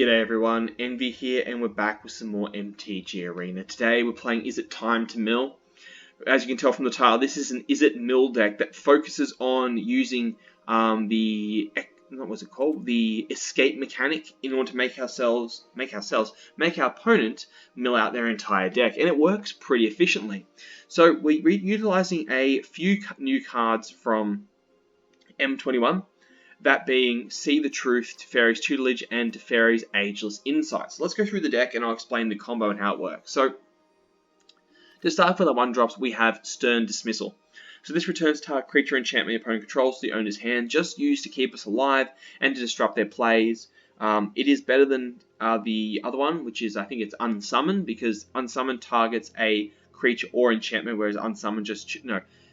G'day everyone, Envy here, and we're back with some more MTG Arena. Today we're playing Izzit Time to Mill. As you can tell from the title, this is an Izzit mill deck that focuses on using the escape mechanic in order to make our opponent mill out their entire deck, and it works pretty efficiently. So we're utilizing a few new cards from M21. That being See the Truth, Teferi's Tutelage, and Teferi's Ageless Insight. So let's go through the deck and I'll explain the combo and how it works. So, to start with our 1-drops, we have Stern Dismissal. So this returns target creature enchantment the opponent controls to the owner's hand, just used to keep us alive and to disrupt their plays. It is better than the other one, which is, I think it's Unsummon, because Unsummon targets a creature or enchantment, whereas Unsummon just...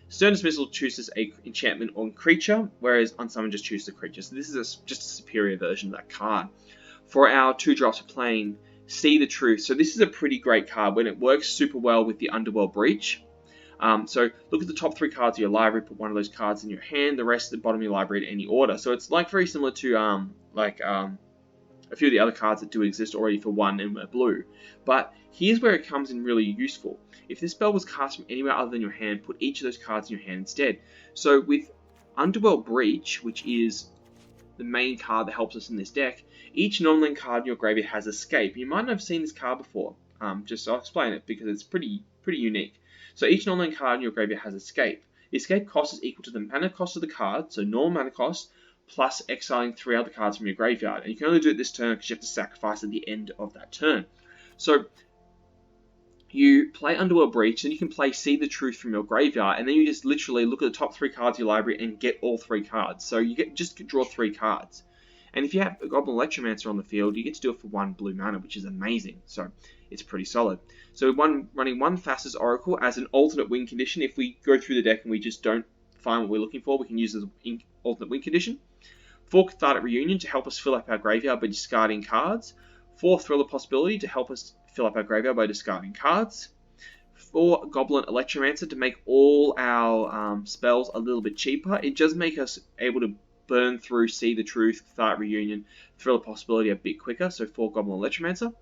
Stern Dismissal chooses a enchantment on creature, whereas Unsummon just chooses a creature. So this is just a superior version of that card. For our 2-drops, we're playing See the Truth. So this is a pretty great card when it works super well with the Underworld Breach. So look at the top 3 cards of your library, put one of those cards in your hand, the rest at the bottom of your library in any order. So it's like very similar to a few of the other cards that do exist already for 1 and a blue. But here's where it comes in really useful. If this spell was cast from anywhere other than your hand, put each of those cards in your hand instead. So with Underworld Breach, which is the main card that helps us in this deck, each non-land card in your graveyard has Escape. You might not have seen this card before. Just I'll explain it because it's pretty unique. So each non-land card in your graveyard has Escape. The Escape cost is equal to the mana cost of the card, so normal mana cost, plus exiling 3 other cards from your graveyard. And you can only do it this turn because you have to sacrifice at the end of that turn. So you play Underworld Breach, and you can play See the Truth from your graveyard, and then you just literally look at the top 3 cards of your library and get all 3 cards. So you just draw 3 cards. And if you have a Goblin Electromancer on the field, you get to do it for 1 blue mana, which is amazing. So it's pretty solid. So running 1 Thassa's Oracle as an alternate win condition. If we go through the deck and we just don't find what we're looking for, we can use it as an alternate win condition. 4 Cathartic Reunion to help us fill up our graveyard by discarding cards. 4 Thriller Possibility to help us fill up our graveyard by discarding cards. 4 Goblin Electromancer to make all our spells a little bit cheaper. It does make us able to burn through See the Truth, Cathartic Reunion, Thriller Possibility a bit quicker, so 4 Goblin Electromancer.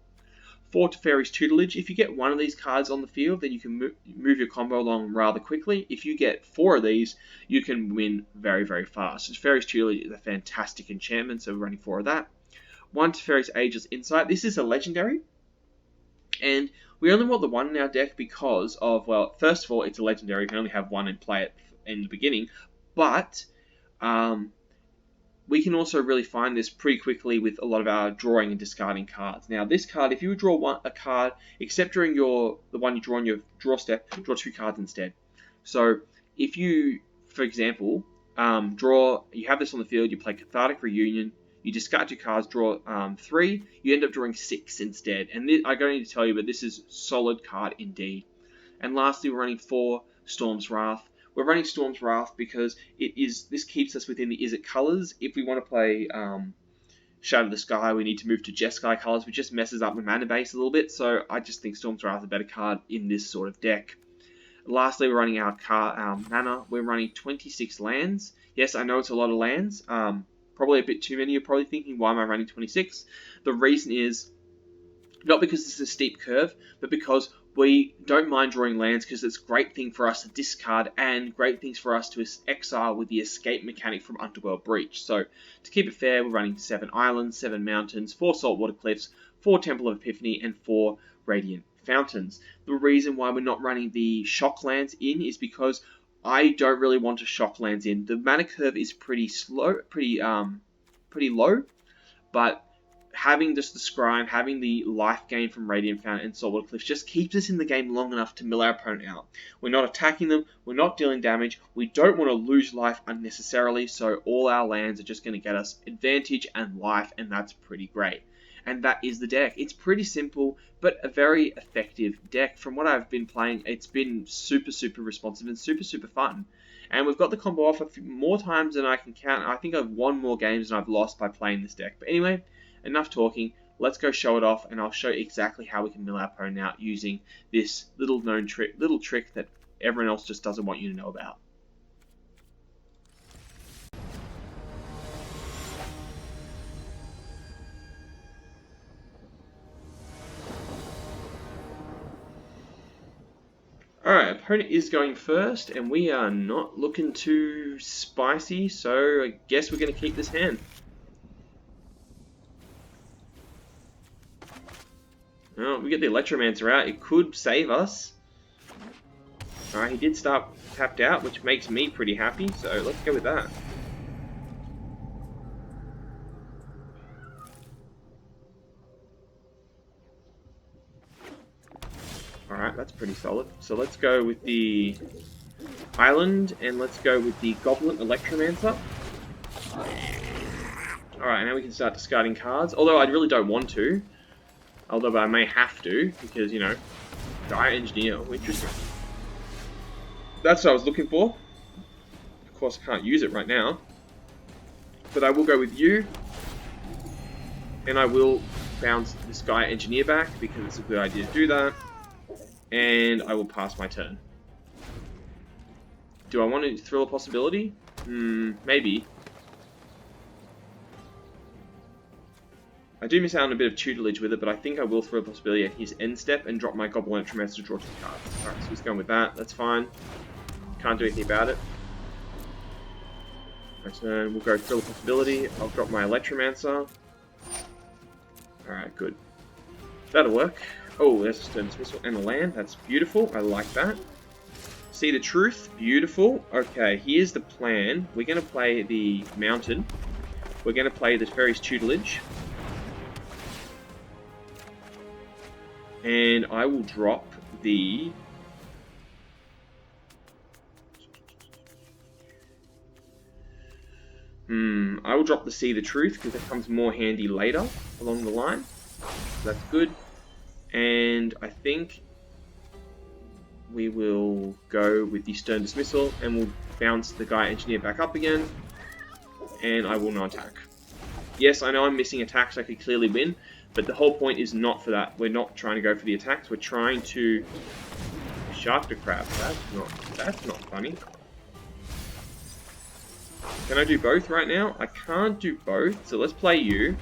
4 Teferi's Tutelage. If you get 1 of these cards on the field, then you can move your combo along rather quickly. If you get 4 of these, you can win very, very fast. So Teferi's Tutelage is a fantastic enchantment, so we're running 4 of that. 1 Teferi's Ageless Insight. This is a legendary, and we only want the 1 in our deck because of, well, first of all, it's a legendary. You can only have 1 and play it in the beginning, but we can also really find this pretty quickly with a lot of our drawing and discarding cards. Now, this card, if you draw a card, except during the one you draw on your draw step, draw 2 cards instead. So, if you, for example, you have this on the field, you play Cathartic Reunion, you discard your cards, draw 3, you end up drawing 6 instead. And I don't need to tell you, but this is a solid card indeed. And lastly, we're running 4 Storm's Wrath. We're running Storm's Wrath because this keeps us within the Izzit colors. If we want to play Shadow of the Sky, we need to move to Jeskai colors, which just messes up the mana base a little bit. So I just think Storm's Wrath is a better card in this sort of deck. Lastly, we're running our mana. We're running 26 lands. Yes, I know it's a lot of lands. Probably a bit too many. You're probably thinking, why am I running 26? The reason is not because this is a steep curve, but because we don't mind drawing lands because it's a great thing for us to discard and great things for us to exile with the escape mechanic from Underworld Breach. So to keep it fair, we're running 7 islands, 7 mountains, 4 saltwater cliffs, 4 Temple of Epiphany, and 4 Radiant Fountains. The reason why we're not running the shock lands in is because I don't really want to shock lands in. The mana curve is pretty low, but having just the Scrying, having the Lifegain from Radiant Fountain and Saltwater Cliffs just keeps us in the game long enough to mill our opponent out. We're not attacking them, we're not dealing damage, we don't want to lose life unnecessarily, so all our lands are just going to get us advantage and life, and that's pretty great. And that is the deck. It's pretty simple, but a very effective deck. From what I've been playing, it's been super, super responsive and super, super fun. And we've got the combo off a few more times than I can count. I think I've won more games than I've lost by playing this deck. But anyway, enough talking. Let's go show it off, and I'll show you exactly how we can mill our opponent out using this little trick that everyone else just doesn't want you to know about. opponent is going first, and we are not looking too spicy, so I guess we're going to keep this hand. Well, we get the Electromancer out. It could save us. Alright, he did start tapped out, which makes me pretty happy, so let's go with that. Alright, that's pretty solid. So let's go with the Island, and let's go with the Goblin Electromancer. Alright, now we can start discarding cards, although I really don't want to. Although I may have to, because, you know, Gaia Engineer, oh, interesting. That's what I was looking for. Of course, I can't use it right now. But I will go with you. And I will bounce this Gaia Engineer back, because it's a good idea to do that. And I will pass my turn. Do I want to thrill a possibility? Maybe. I do miss out on a bit of tutelage with it, but I think I will throw a possibility at his end step and drop my Goblin Electromancer to draw 2 cards. Alright, so he's going with that. That's fine. Can't do anything about it. My turn, we'll go thrill a possibility. I'll drop my Electromancer. Alright, good. That'll work. Oh, there's a Stern Dismissal and a land. That's beautiful. I like that. See the Truth. Beautiful. Okay, here's the plan. We're going to play the Mountain. We're going to play the Fairy's Tutelage. And I will drop the... I will drop the See the Truth, because it comes more handy later along the line. So that's good. And I think we will go with the Stern Dismissal, and we'll bounce the Gaia Engineer back up again. And I will not attack. Yes, I know I'm missing attacks, I could clearly win, but the whole point is not for that. We're not trying to go for the attacks, we're trying to Shark the Crab. That's not funny. Can I do both right now? I can't do both, so let's play you.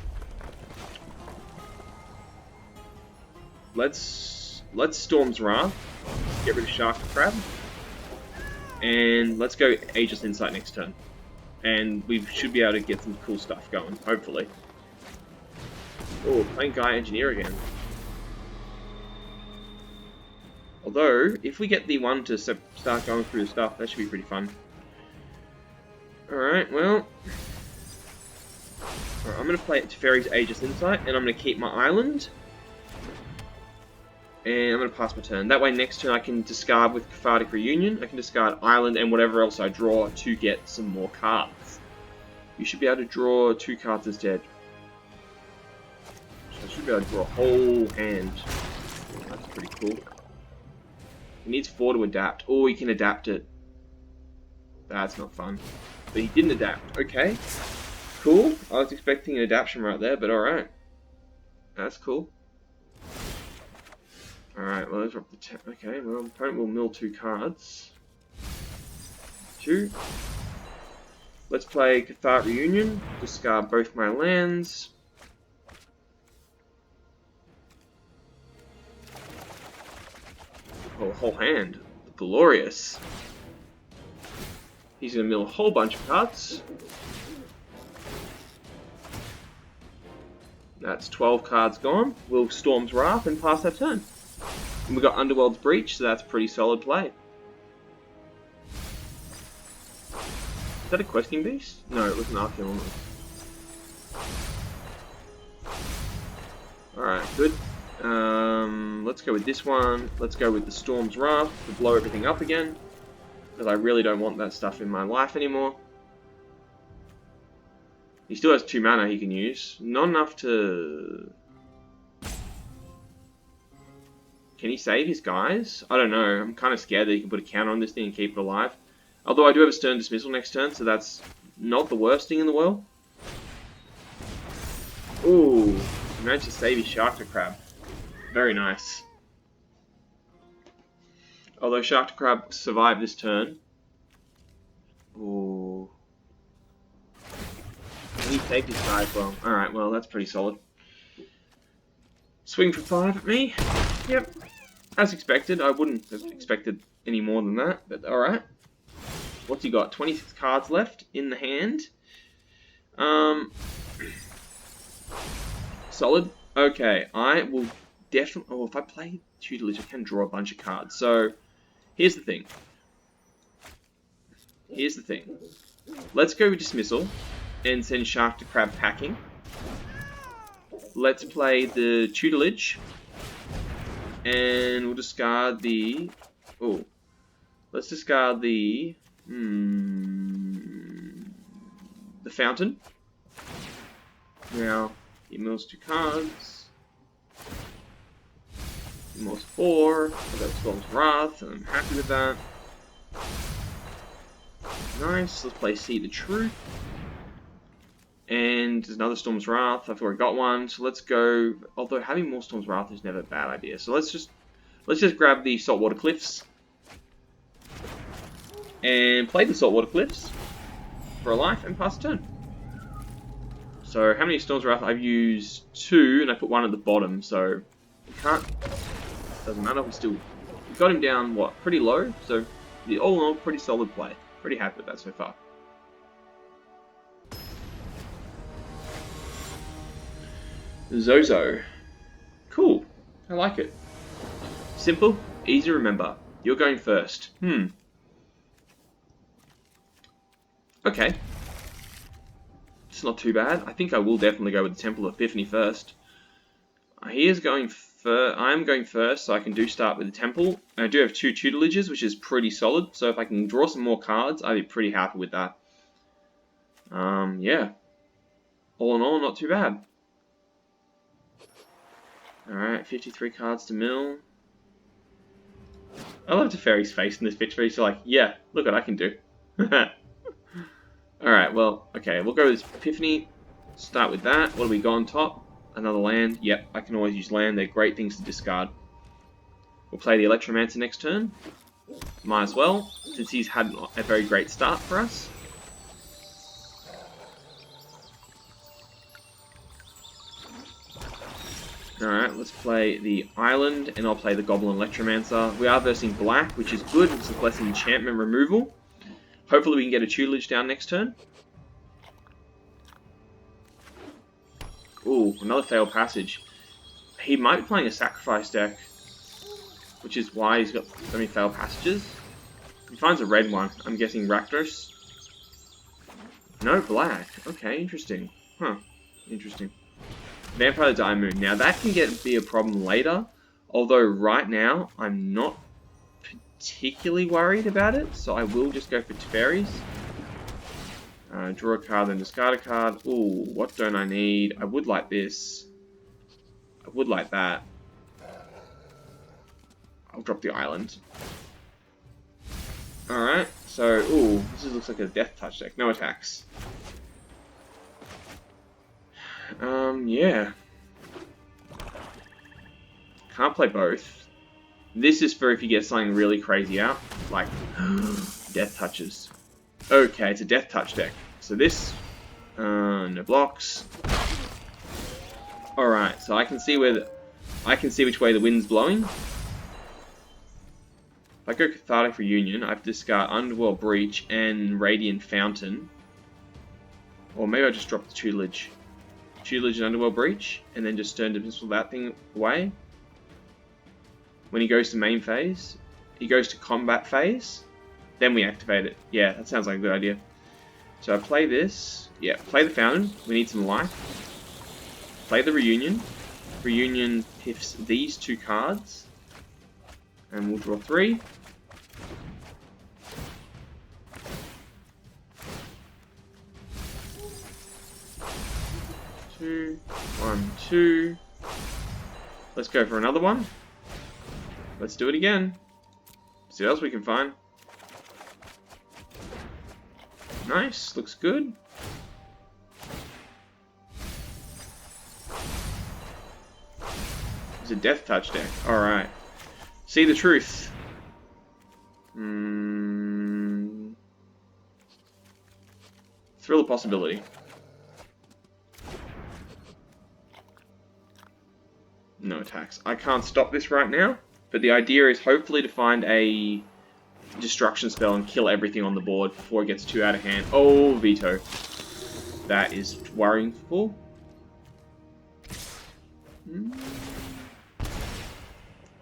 Let's Storm's Wrath. Get rid of Shark the Crab. And let's go Aegis Insight next turn. And we should be able to get some cool stuff going, hopefully. Oh, playing Gaia Engineer again. Although, if we get the one to start going through the stuff, that should be pretty fun. Alright, well... Alright, I'm going to play Teferi's Aegis Insight, and I'm going to keep my Island. And I'm going to pass my turn. That way next turn I can discard with Cathartic Reunion. I can discard Island and whatever else I draw to get some more cards. You should be able to draw 2 cards instead. So I should be able to draw a whole hand. That's pretty cool. He needs 4 to adapt. Or he can adapt it. That's not fun. But he didn't adapt. Okay. Cool. I was expecting an adaptation right there, but alright. That's cool. Alright, well, let's drop the... Okay, well, opponent will mill 2 cards. 2. Let's play Cathartic Reunion. Discard both my lands. Oh, whole hand. Glorious. He's going to mill a whole bunch of cards. That's 12 cards gone. We'll Storm's Wrath and pass that turn. And we've got Underworld's Breach, so that's pretty solid play. Is that a Questing Beast? No, it was an Archaeologist. Alright, good. Let's go with this one. Let's go with the Storm's Wrath to blow everything up again. Because I really don't want that stuff in my life anymore. He still has 2 mana he can use. Not enough to... Can he save his guys? I don't know. I'm kind of scared that he can put a counter on this thing and keep it alive. Although I do have a Stern Dismissal next turn, so that's not the worst thing in the world. Ooh, he managed to save his Shark the Crab. Very nice. Although Shark the Crab survived this turn. Ooh. And he saved his guy as well. Alright, well, that's pretty solid. Swing for 5 at me. Yep. As expected, I wouldn't have expected any more than that, but alright. What's he got? 26 cards left in the hand. Solid. Okay, I will definitely... Oh, if I play Tutelage, I can draw a bunch of cards. So, here's the thing. Let's go with Dismissal and send Shark to Crab packing. Let's play the Tutelage. And we'll discard the... Oh. Let's discard the... the Fountain. Now, he mills 2 cards. He mills 4. I've got Storm's Wrath, and I'm happy with that. Nice. Let's play See the Truth. And there's another Storm's Wrath. I've already got one, so let's go. Although having more Storm's Wrath is never a bad idea. So let's just grab the Saltwater Cliffs and play the Saltwater Cliffs for a life and pass a turn. So how many Storm's Wrath? I've used 2, and I put 1 at the bottom. So we can't. Doesn't matter. We got him down what? Pretty low. So all in all, pretty solid play. Pretty happy with that so far. Zozo. Cool. I like it. Simple, easy to remember. You're going first. Okay. It's not too bad. I think I will definitely go with the Temple of Epiphany first. He is going first. I'm going first, so I can start with the Temple. I do have 2 Tutelages, which is pretty solid. So if I can draw some more cards, I'd be pretty happy with that. Yeah. All in all, not too bad. Alright, 53 cards to mill. I love Teferi's face in this picture. He's like, yeah, look what I can do. Alright, well, okay, we'll go with Epiphany. Start with that. What do we got on top? Another land. Yep, I can always use land. They're great things to discard. We'll play the Electromancer next turn. Might as well, since he's had a very great start for us. Alright, let's play the Island, and I'll play the Goblin Electromancer. We are versing black, which is good. It's less enchantment removal. Hopefully we can get a Tutelage down next turn. Ooh, another failed passage. He might be playing a Sacrifice deck, which is why he's got so many failed passages. He finds a red one. I'm guessing Rakdos. No, black. Okay, interesting. Huh, interesting. Vampire the Dire Moon. Now that can be a problem later, although right now I'm not particularly worried about it, so I will just go for Teferi's. Draw a card, then discard a card. Ooh, what don't I need? I would like this. I would like that. I'll drop the Island. Alright, so, ooh, this looks like a Death Touch deck. No attacks. Yeah. Can't play both. This is for if you get something really crazy out, like Death Touches. Okay, it's a Death Touch deck. So this, no blocks. Alright, so I can see which way the wind's blowing. If I go Cathartic Reunion, I have to discard Underworld Breach and Radiant Fountain. Or maybe I just drop the Tutelage. Tutelage and Underworld Breach, and then just Stern Dismissal that thing away. When he goes to main phase, he goes to combat phase, then we activate it. Yeah, that sounds like a good idea. So I play this. Yeah, play the Fountain. We need some life. Play the Reunion. Reunion piffs these 2 cards. And we'll draw 3. Two, 1, 2. Let's go for another one. Let's do it again. See what else we can find. Nice, looks good. It's a Death Touch deck. Alright. See the Truth. Thrill of Possibility. No attacks. I can't stop this right now. But the idea is hopefully to find a destruction spell and kill everything on the board before it gets too out of hand. Oh, veto. That is worrying for.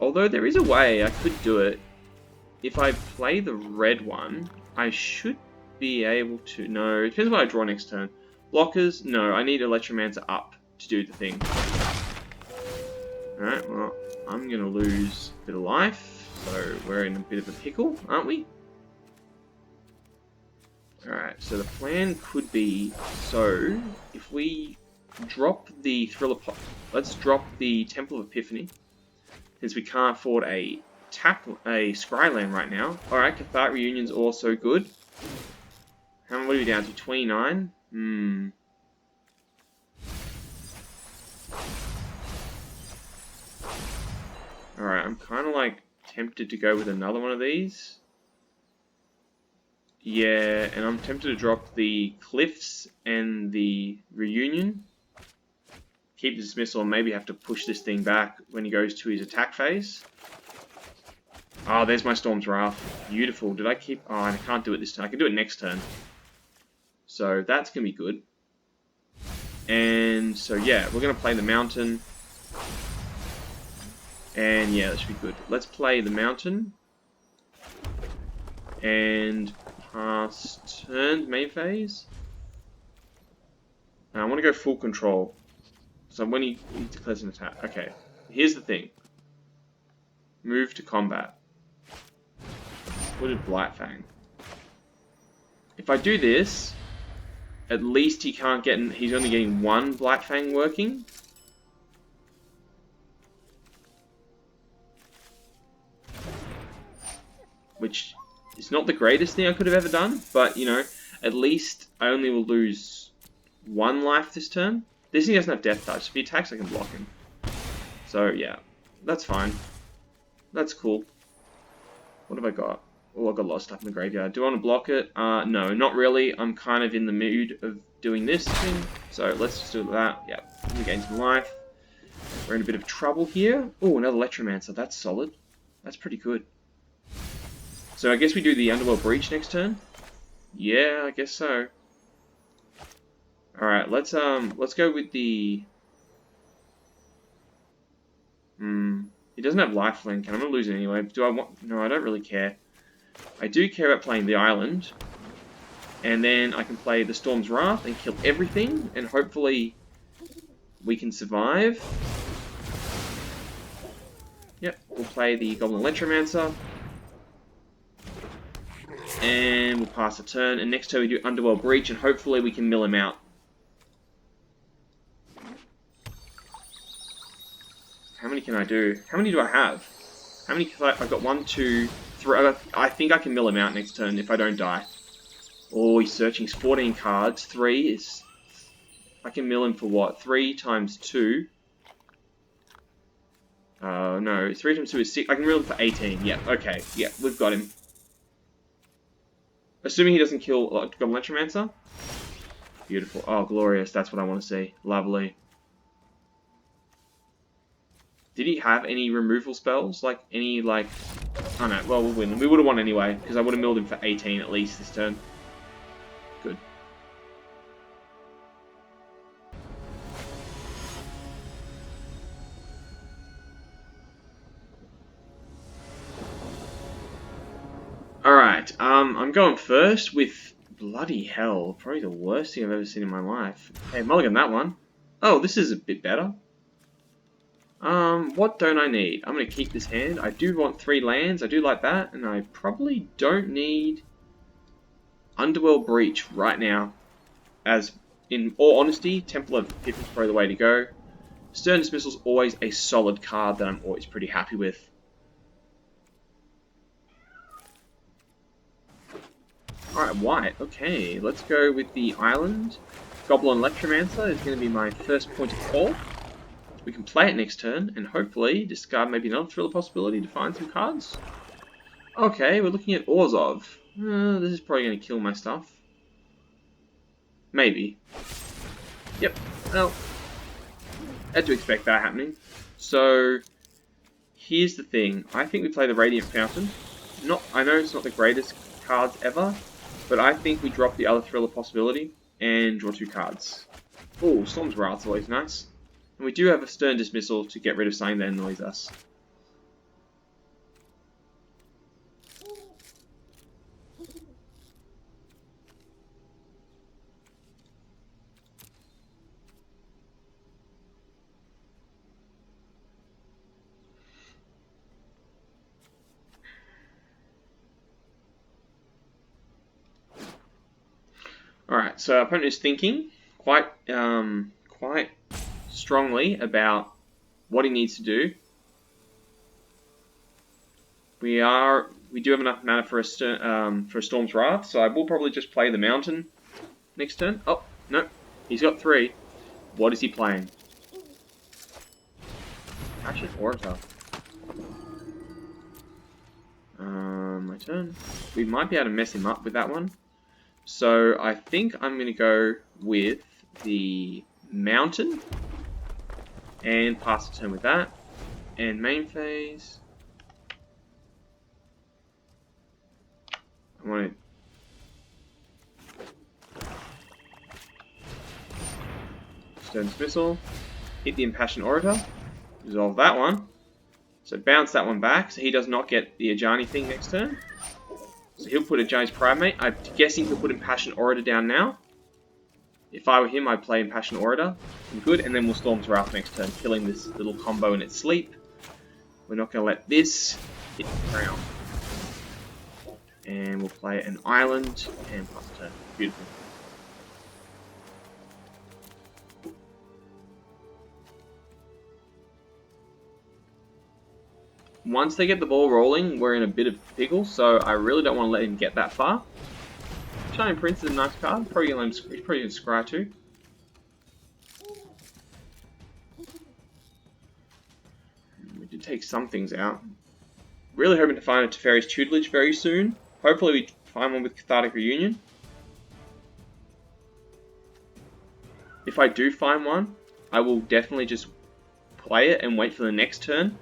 Although there is a way I could do it. If I play the red one, I should be able to... No, it depends what I draw next turn. Blockers? No, I need Electromancer up to do the thing. Alright, well, I'm going to lose a bit of life, so we're in a bit of a pickle, aren't we? Alright, so the plan could be, so, if we drop the Thriller Pot, let's drop the Temple of Epiphany, since we can't afford a Scryland right now. Alright, Cathartic Reunion's also good. What are we down to? 29? Alright, I'm kind of like tempted to go with another one of these. Yeah, and I'm tempted to drop the Cliffs and the Reunion. Keep the Dismissal and maybe have to push this thing back when he goes to his attack phase. Oh, there's my Storm's Wrath. Beautiful. Did I keep... Oh, I can't do it this turn. I can do it next turn. So that's going to be good. And so, yeah, we're going to play the Mountain. And, yeah, that should be good. Let's play the Mountain. And pass turn, main phase. I want to go full control. So when he declares an attack. Okay, here's the thing. Move to combat. What did Blightfang? If I do this, at least he can't get... He's only getting one Blightfang working. Which is not the greatest thing I could have ever done, but, you know, at least I only will lose one life this turn. This thing doesn't have Death Touch. If he attacks, I can block him. So, yeah, that's fine. That's cool. What have I got? Oh, I got a lot of stuff in the graveyard. Do I want to block it? No, not really. I'm kind of in the mood of doing this thing. So, let's just do that. Yeah, we gain some life. We're in a bit of trouble here. Oh, another Electromancer. That's solid. That's pretty good. So, I guess we do the Underworld Breach next turn? Yeah, I guess so. Alright, let's go with the... He doesn't have lifelink, and I'm going to lose it anyway. Do I want... No, I don't really care. I do care about playing the island. And then I can play the Storm's Wrath and kill everything, and hopefully we can survive. Yep, we'll play the Goblin Electromancer. And we'll pass a turn, and next turn we do Underworld Breach, and hopefully we can mill him out. How many can I do? How many do I have? How many can I've got 1, 2, 3. I think I can mill him out next turn if I don't die. Oh, he's searching. He's 14 cards. 3 is... I can mill him for what? 3 times 2. No. 3 times 2 is 6. I can mill him for 18. Yeah, okay. Yeah, we've got him. Assuming he doesn't kill Goblin Electromancer. Beautiful. Oh, glorious. That's what I want to see. Lovely. Did he have any removal spells? Like, any, like... Oh, no. Well, we'll win. We would have won anyway, because I would have milled him for 18 at least this turn. Good. Alright, I'm going first with... Bloody hell. Probably the worst thing I've ever seen in my life. Hey, mulligan that one. Oh, this is a bit better. What don't I need? I'm going to keep this hand. I do want 3 lands. I do like that. And I probably don't need Underworld Breach right now. As, in all honesty, Temple of Epiphany is probably the way to go. Stern Dismissal is always a solid card that I'm always pretty happy with. Alright, white. Okay, let's go with the island. Goblin Electromancer is going to be my first point of call. We can play it next turn, and hopefully discard maybe another Thriller possibility to find some cards. Okay, we're looking at Orzhov. This is probably going to kill my stuff. Maybe. Yep, well, I had to expect that happening. So, here's the thing. I think we play the Radiant Fountain. I know it's not the greatest cards ever, but I think we drop the other Thriller possibility and draw 2 cards. Oh, Storm's Wrath's always nice. And we do have a Stern Dismissal to get rid of something that annoys us. Alright, so our opponent is thinking quite strongly about what he needs to do. We do have enough mana for a Storm's Wrath, so I will probably just play the Mountain next turn. Oh, no, he's got 3. What is he playing? Actually, Orzhov. My turn. We might be able to mess him up with that one. So I think I'm going to go with the Mountain and pass the turn with that. And main phase, I want to Stern Dismissal, hit the Impassioned Orator, resolve that one. So bounce that one back, so he does not get the Ajani thing next turn. So he'll put Ajani's Primate. I'm guessing he'll put Impassioned Orator down now. If I were him, I'd play Impassioned Orator. Good, and then we'll Storm's Wrath next turn, killing this little combo in its sleep. We're not going to let this hit the ground. And we'll play an Island and pass the turn. Beautiful. Once they get the ball rolling, we're in a bit of a pickle, so I really don't want to let him get that far. Shining Prince is a nice card. He's probably going to scry too. We did take some things out. Really hoping to find a Teferi's Tutelage very soon. Hopefully we find one with Cathartic Reunion. If I do find one, I will definitely just play it and wait for the next turn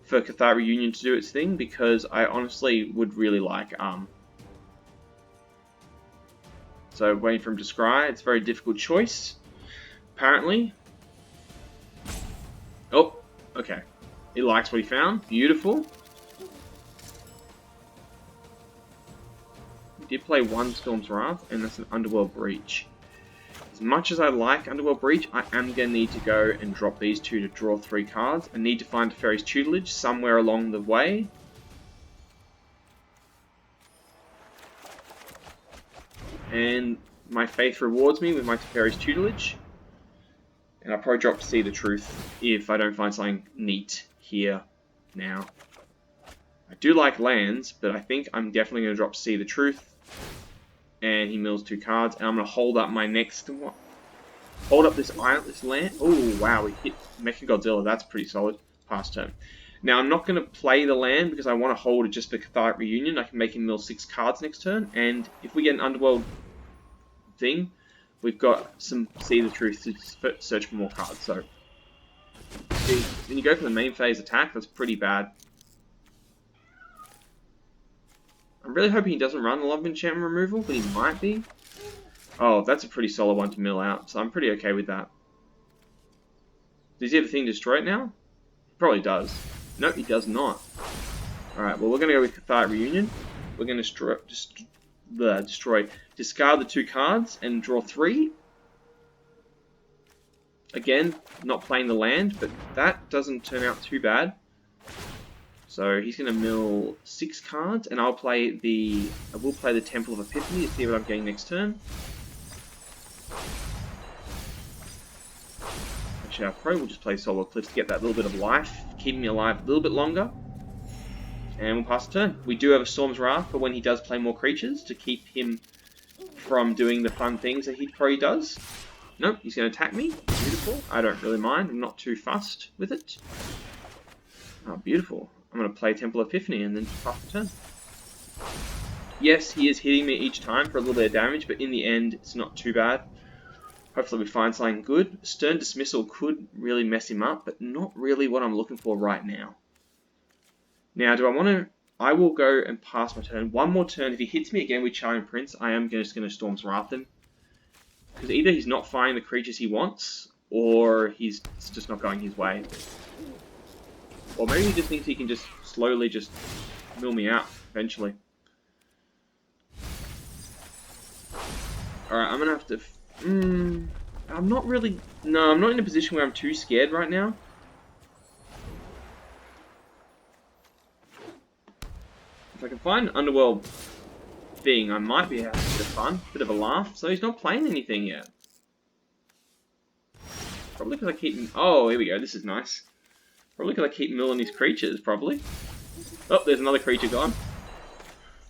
for Cathartic Reunion to do its thing, because I honestly would really like So waiting for him to scry. It's a very difficult choice, apparently. Oh, okay. He likes what he found. Beautiful. He did play 1 Storm's Wrath, and that's an Underworld Breach. As much as I like Underworld Breach, I am going to need to go and drop these 2 to draw 3 cards. I need to find Teferi's Tutelage somewhere along the way. And my faith rewards me with my Teferi's Tutelage. And I'll probably drop to See the Truth if I don't find something neat here now. I do like lands, but I think I'm definitely going to drop See the Truth. And he mills 2 cards, and I'm going to hold up my next one. Hold up this land. Oh, wow, we hit Mechagodzilla. That's pretty solid. Pass turn. Now, I'm not going to play the land because I want to hold it just for Cathartic Reunion. I can make him mill 6 cards next turn, and if we get an Underworld thing, we've got some See the Truth to search for more cards. So, when you go for the main phase attack, that's pretty bad. I'm really hoping he doesn't run a lot of enchantment removal, but he might be. Oh, that's a pretty solid one to mill out, so I'm pretty okay with that. Does he have a thing to destroy it now? He probably does. Nope, he does not. Alright, well, we're going to go with Cathartic Reunion. We're going to discard the 2 cards and draw 3. Again, not playing the land, but that doesn't turn out too bad. So he's going to mill 6 cards, and I will play the Temple of Epiphany to see what I'm getting next turn. Actually, I probably will just play Solar Cliffs to get that little bit of life, keeping me alive a little bit longer. And we'll pass the turn. We do have a Storm's Wrath for when he does play more creatures to keep him from doing the fun things that he probably does. Nope, he's going to attack me. Beautiful. I don't really mind. I'm not too fussed with it. Oh, beautiful. I'm going to play Temple Epiphany and then just pass the turn. Yes, he is hitting me each time for a little bit of damage, but in the end, it's not too bad. Hopefully we find something good. Stern Dismissal could really mess him up, but not really what I'm looking for right now. Now, do I want to... I will go and pass my turn. One more turn. If he hits me again with Charming Prince, I am just going to Storm's Wrath him. Because either he's not firing the creatures he wants, or he's just not going his way. Or maybe he just thinks he can just slowly just mill me out eventually. Alright, I'm going to have to... I'm not really... No, I'm not in a position where I'm too scared right now. If I can find an Underworld thing, I might be having a bit of fun, a bit of a laugh. So he's not playing anything yet. Probably because I keep... Oh, here we go. This is nice. Probably because I keep milling these creatures, probably. Oh, there's another creature gone.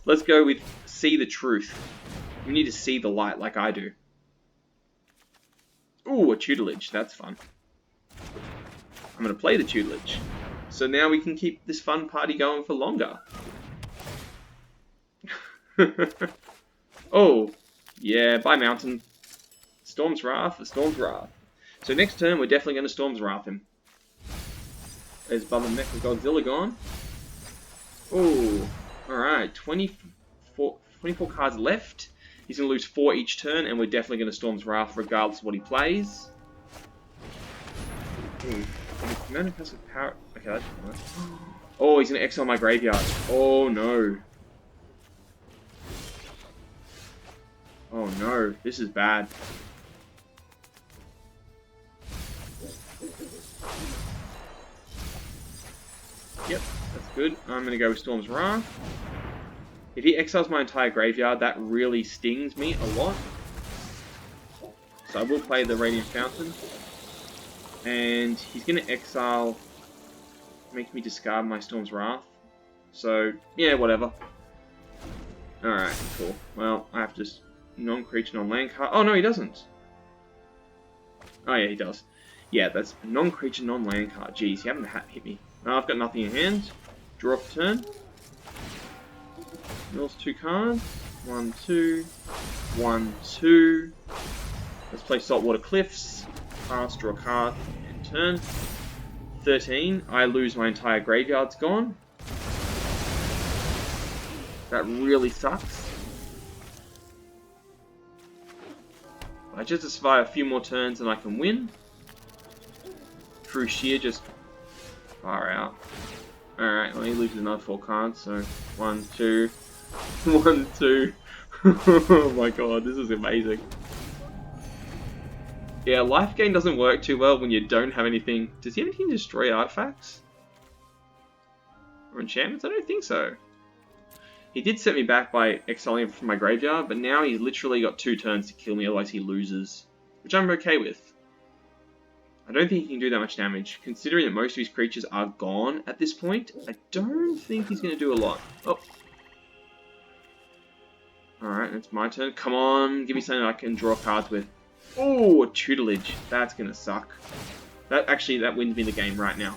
Let's go with see the truth. You need to see the light like I do. Ooh, a tutelage. That's fun. I'm going to play the tutelage. So now we can keep this fun party going for longer. Oh, yeah, bye Mountain. Storm's Wrath, Storm's Wrath. So next turn, we're definitely going to Storm's Wrath him. There's Bubba Mecha Godzilla gone. Oh, alright, 24 cards left. He's going to lose 4 each turn, and we're definitely going to Storm's Wrath regardless of what he plays. Manifest with power. Okay, that's nice. Oh, he's going to exile my graveyard. Oh no. Oh no, this is bad. Yep, that's good. I'm going to go with Storm's Wrath. If he exiles my entire graveyard, that really stings me a lot. So I will play the Radiant Fountain. And he's going to exile, make me discard my Storm's Wrath. So, yeah, whatever. Alright, cool. Well, I have to non-creature, non-land card. Oh, no, he doesn't. Oh, yeah, he does. Yeah, that's non-creature, non-land card. Jeez, you haven't hit me. No, I've got nothing in hand. Draw for turn. Mills 2 cards. 1, 2. 1, 2. Let's play Saltwater Cliffs. Pass, draw a card, and turn. 13. I lose my entire graveyard's gone. That really sucks. I just have to survive a few more turns and I can win. Through sheer just far out. Alright, well he loses another 4 cards, so 1, 2. 1, 2. Oh my god, this is amazing. Yeah, Lifegain doesn't work too well when you don't have anything. Does he have anything to destroy artifacts? Or enchantments? I don't think so. He did set me back by exiling him from my graveyard, but now he's literally got 2 turns to kill me, otherwise he loses. Which I'm okay with. I don't think he can do that much damage. Considering that most of his creatures are gone at this point, I don't think he's going to do a lot. Oh. Alright, it's my turn. Come on, give me something I can draw cards with. Oh, a tutelage. That's going to suck. That wins me the game right now.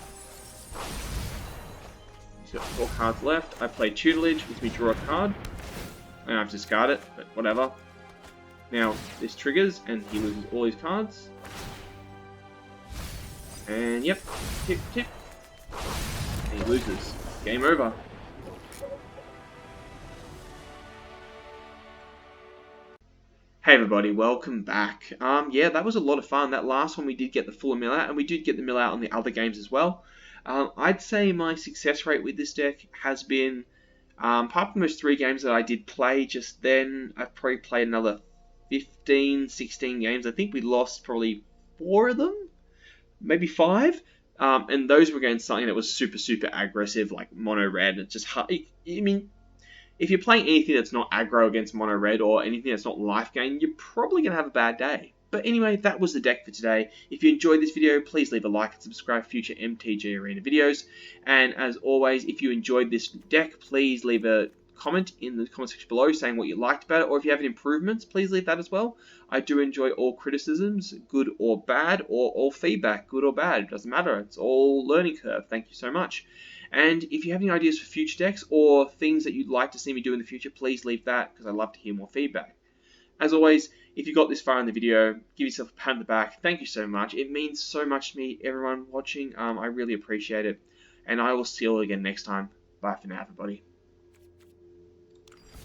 He's got 4 cards left. I play tutelage, which me draw a card. And I've discarded it, but whatever. Now, this triggers, and he loses all his cards. And yep, tip, tip. And he loses. Game over. Hey everybody, welcome back. Yeah, that was a lot of fun. That last one we did get the full mill out, and we did get the mill out on the other games as well. I'd say my success rate with this deck has been, apart from those 3 games that I did play just then, I've probably played another 15, 16 games. I think we lost probably 4 of them, maybe 5. And those were against something that was super, super aggressive, like mono red. It's just hard. I mean, if you're playing anything that's not aggro against mono red or anything that's not life gain, you're probably going to have a bad day. But anyway, that was the deck for today. If you enjoyed this video, please leave a like and subscribe for future MTG Arena videos. And as always, if you enjoyed this deck, please leave a comment in the comment section below saying what you liked about it, or if you have any improvements, please leave that as well. I do enjoy all criticisms, good or bad, or all feedback, good or bad. It doesn't matter. It's all learning curve. Thank you so much. And if you have any ideas for future decks or things that you'd like to see me do in the future, please leave that, because I'd love to hear more feedback. As always, if you got this far in the video, give yourself a pat on the back. Thank you so much. It means so much to me, everyone watching. I really appreciate it. And I will see you all again next time. Bye for now, everybody.